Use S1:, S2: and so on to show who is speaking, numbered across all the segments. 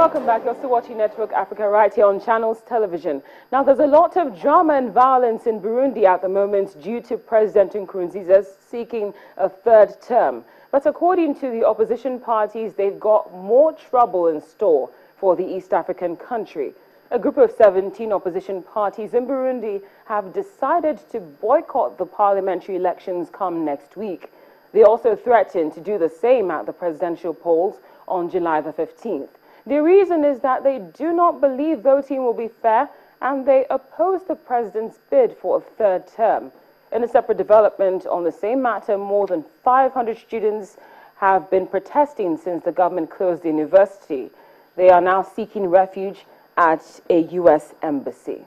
S1: Welcome back. You're still watching Network Africa right here on Channels Television. Now, there's a lot of drama and violence in Burundi at the moment due to President Nkurunziza seeking a third term. But according to the opposition parties, they've got more trouble in store for the East African country. A group of 17 opposition parties in Burundi have decided to boycott the parliamentary elections come next week. They also threatened to do the same at the presidential polls on July the 15th. The reason is that they do not believe voting will be fair and they oppose the president's bid for a third term. In a separate development on the same matter, more than 500 students have been protesting since the government closed the university. They are now seeking refuge at a U.S. embassy.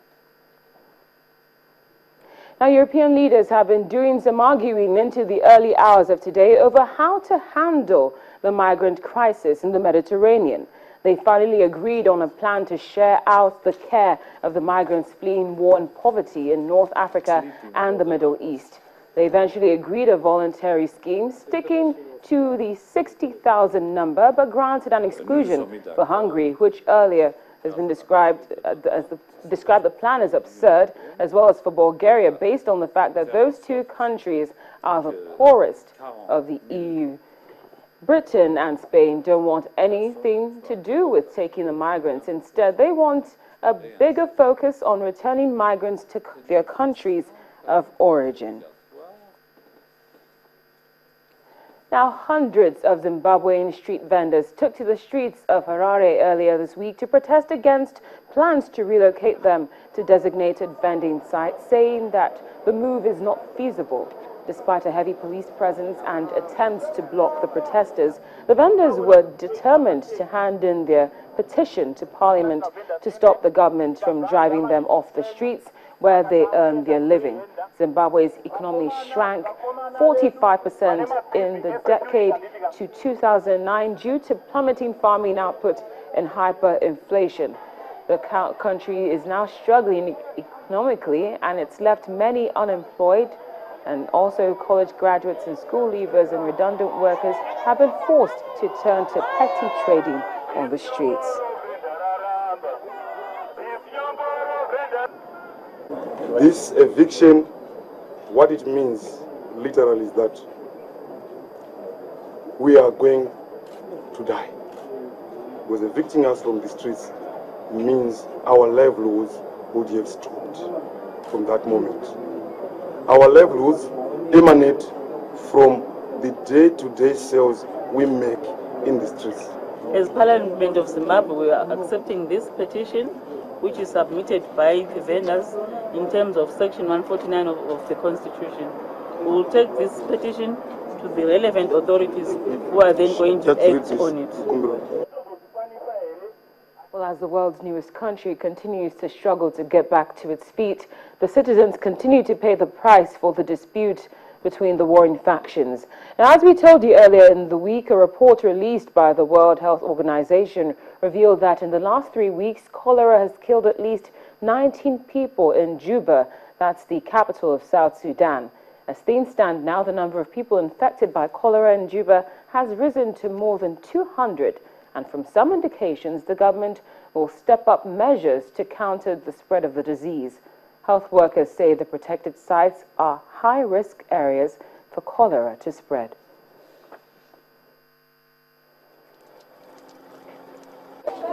S1: Now, European leaders have been doing some arguing into the early hours of today over how to handle the migrant crisis in the Mediterranean. They finally agreed on a plan to share out the care of the migrants fleeing war and poverty in North Africa and the Middle East. They eventually agreed a voluntary scheme sticking to the 60,000 number, but granted an exclusion for Hungary, which earlier has been described the plan as absurd, as well as for Bulgaria, based on the fact that those two countries are the poorest of the EU. Britain and Spain don't want anything to do with taking the migrants. Instead, they want a bigger focus on returning migrants to their countries of origin. Now, hundreds of Zimbabwean street vendors took to the streets of Harare earlier this week to protest against plans to relocate them to designated vending sites, saying that the move is not feasible. Despite a heavy police presence and attempts to block the protesters, the vendors were determined to hand in their petition to Parliament to stop the government from driving them off the streets where they earn their living. Zimbabwe's economy shrank 45% in the decade to 2009 due to plummeting farming output and hyperinflation. The country is now struggling economically, and it's left many unemployed, and also college graduates and school leavers and redundant workers have been forced to turn to petty trading on the streets.
S2: This eviction, what it means literally is that we are going to die. Because evicting us from the streets means our livelihoods would have stopped from that moment. Our livelihoods emanate from the day-to-day sales we make in the streets.
S3: As Parliament of Zimbabwe, we are accepting this petition, which is submitted by the vendors in terms of Section 149 of the Constitution. We will take this petition to the relevant authorities who are then going to act on it.
S1: Well, as the world's newest country continues to struggle to get back to its feet, the citizens continue to pay the price for the dispute between the warring factions. Now, as we told you earlier in the week, a report released by the World Health Organization revealed that in the last 3 weeks, cholera has killed at least 19 people in Juba, that's the capital of South Sudan. As things stand now, the number of people infected by cholera in Juba has risen to more than 200. And from some indications, the government will step up measures to counter the spread of the disease. Health workers say the protected sites are high-risk areas for cholera to spread.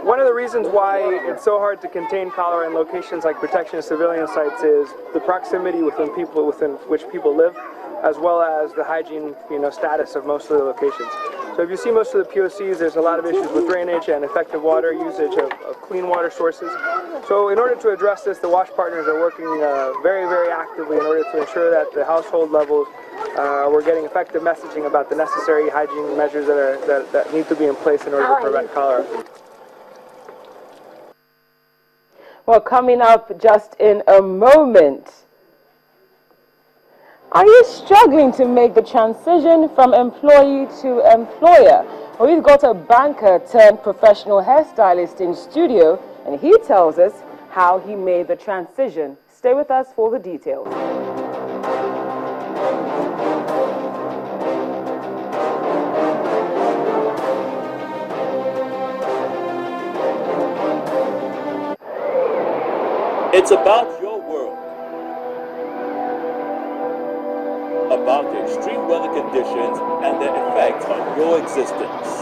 S4: One of the reasons why it's so hard to contain cholera in locations like protection of civilian sites is the proximity within which people live, as well as the hygiene, status of most of the locations. So if you see most of the POCs, there's a lot of issues with drainage and effective water usage of clean water sources. So in order to address this, the WASH partners are working very, very actively in order to ensure that the household levels we're getting effective messaging about the necessary hygiene measures that need to be in place in order to prevent cholera.
S1: Well, coming up just in a moment. Are you struggling to make the transition from employee to employer? Well, we've got a banker turned professional hairstylist in studio, and he tells us how he made the transition. Stay with us for the details.
S5: It's about your world, about the extreme weather conditions and their effects on your existence,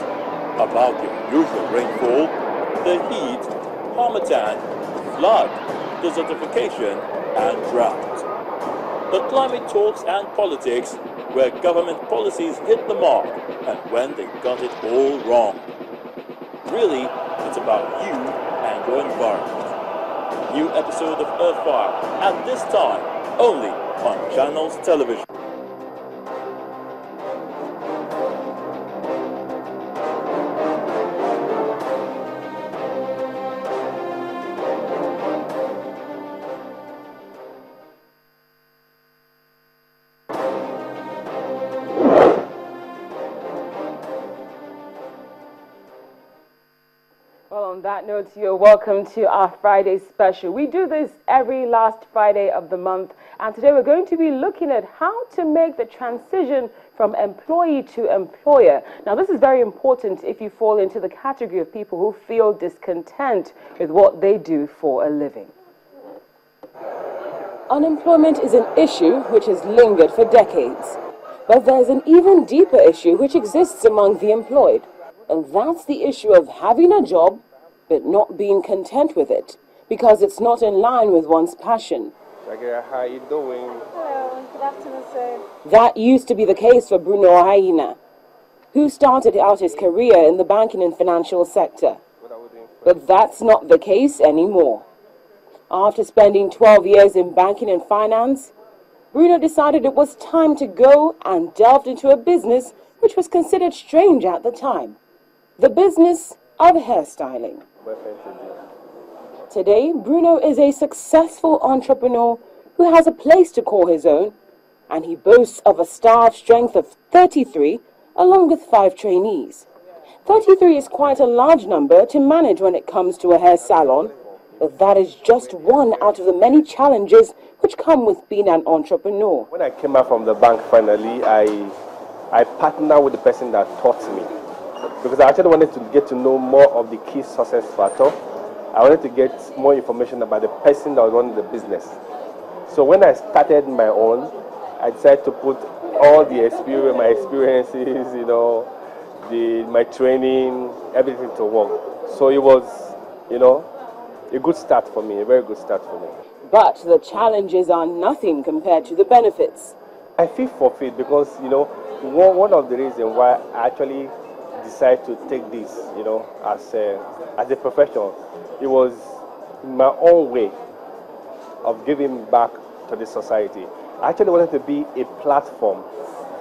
S5: about your usual rainfall, the heat, harmattan, flood, desertification, and drought. The climate talks and politics, where government policies hit the mark and when they got it all wrong. Really, it's about you and your environment. New episode of Earthfire at this time, only on Channels Television.
S1: Well, on that note, you're welcome to our Friday special. We do this every last Friday of the month, and today we're going to be looking at how to make the transition from employee to employer. Now, this is very important if you fall into the category of people who feel discontent with what they do for a living. Unemployment is an issue which has lingered for decades, but there's an even deeper issue which exists among the employed. And that's the issue of having a job, but not being content with it, because it's not in line with one's passion.
S6: Shagira, how are you doing?
S7: Hello, good afternoon, sir.
S1: That used to be the case for Bruno Haina, who started out his career in the banking and financial sector. But that's not the case anymore. After spending 12 years in banking and finance, Bruno decided it was time to go and delved into a business which was considered strange at the time. The business of hairstyling. Today, Bruno is a successful entrepreneur who has a place to call his own, and he boasts of a staff strength of 33, along with 5 trainees. 33 is quite a large number to manage when it comes to a hair salon, but that is just one out of the many challenges which come with being an entrepreneur.
S6: When I came out from the bank finally, I partnered with the person that taught me. Because I actually wanted to get to know more of the key success factor. I wanted to get more information about the person that was running the business. So when I started my own, I decided to put all the experience, my experiences, my training, everything to work. So it was, a good start for me, a very good start for me.
S1: But the challenges are nothing compared to the benefits.
S6: I feel fulfilled because, one of the reasons why I actually decided to take this, as a profession, it was my own way of giving back to the society. I actually wanted to be a platform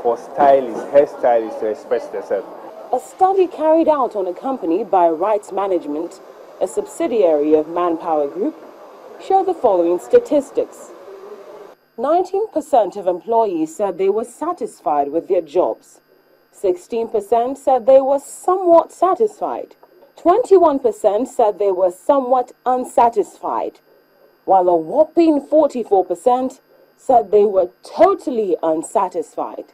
S6: for stylists, hairstylists to express themselves.
S1: A study carried out on a company by Rights Management, a subsidiary of Manpower Group, showed the following statistics. 19% of employees said they were satisfied with their jobs. 16% said they were somewhat satisfied. 21% said they were somewhat unsatisfied, while a whopping 44% said they were totally unsatisfied.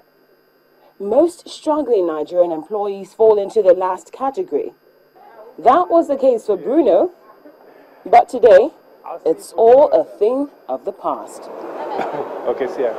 S1: Most struggling Nigerian employees fall into the last category. That was the case for Bruno, but today, it's all a thing of the past.
S6: Okay, see ya.